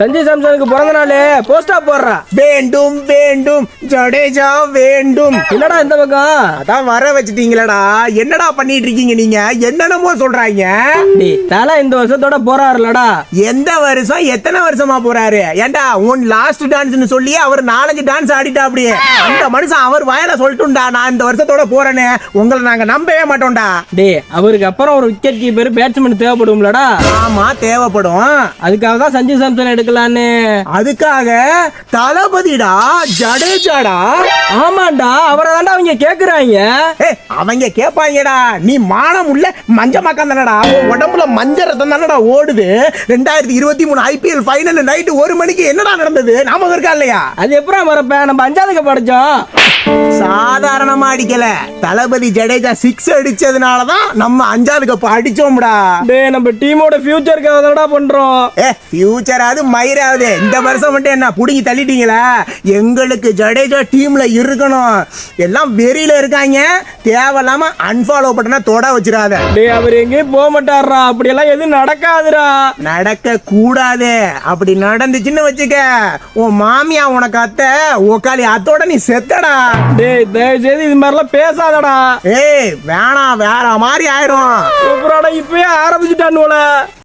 சஞ்சய் சாம்சனுக்கு பிறந்த நாள் போஸ்டா போடுறா. வேண்டும் வேண்டும் ஜடேஜா வேண்டும். என்னடா இந்த பக்கம் அதான் வர வச்சுட்டீங்களடா. என்னடா பண்ணிட்டு இருக்கீங்க நீங்க? என்னென்னமோ சொல்றாங்க. டேய் தல இந்த வருஷத்தோட போறாருலடா. எந்த வருஷம் எத்தனை வருஷமா போறாரு? ஏண்டா உன் லாஸ்ட் டான்ஸ்னு சொல்லி அவர் 4-5 டான்ஸ் ஆடிட்டா. அப்படியே அந்த மனுஷன் அவர் வாயில சொல்லிட்டுண்டா நான் இந்த வருஷத்தோட போறேன்னு. உங்களை நாங்க நம்பவே மாட்டோம்டா. டேய் அவருக்கு அப்புறம் ஒரு விக்கெட் கீப்பர் பேட்ஸ்மேன் தேவைப்படும்லடா. ஆமா தேவைப்படும். அதுக்காக தான் சஞ்சய் சாம்சன் எடுக்கலான்னு. அதுக்காக தளபதிடா ஜடேஜாடா. ஆமாண்டா அவரை தாண்டா அவங்க கேக்குறாங்க. அவங்க கேட்பாங்கடா. நீ மானம் உள்ள மஞ்ச மக்கா தானடா. உடம்புல மஞ்ச ரத்தம் தானடா ஓடுது. 2023 ஐபிஎல் ஃபைனல் நைட் 1 மணிக்கு என்னடா நடந்தது? நாம இருக்கா இல்லையா? அது எப்பறம் வரப்ப நம்ம 5ஆவதுக்கு படிச்சோம். சாதாரணமா அடிக்கல. தளபதி ஜடேஜா 6 அடிச்சதுனாலதான் நம்ம 5ஆவதுக்கு அடிச்சோம்டா. டேய் நம்ம டீமோட ஃபியூச்சருக்காக தான்டா பண்றோம். ஃபியூச்சர் அது மயிராவது. இந்த வருஷம் மட்டும் என்ன புடுங்கி தள்ளிட்டீங்களா? எங்களுக்கு ஜடேஜா டீம்ல இருக்கணும். எல்லாம் வெறியில இருக்காங்க. தேவையில்லாம அன்ஃபாலோ பட்டனா தொட வச்சிடாத. டேய் அவர் எங்கேயும் போக மாட்டாரா. அப்படி எல்லாம் எதுவும் நடக்காதுடா. நடக்க கூடாது. அப்படி நடந்துச்சுன்னு வச்சுக்க உன் மாமியா உனக்கு அத்தை உக்காளி அத்தோட நீ செத்தடா. டேய் தயவு செய்து இது மாதிரிலாம் பேசாதடா. வேணாம் வேற மாதிரி ஆயிரும். இப்பயே ஆரம்பிச்சுட்டான்.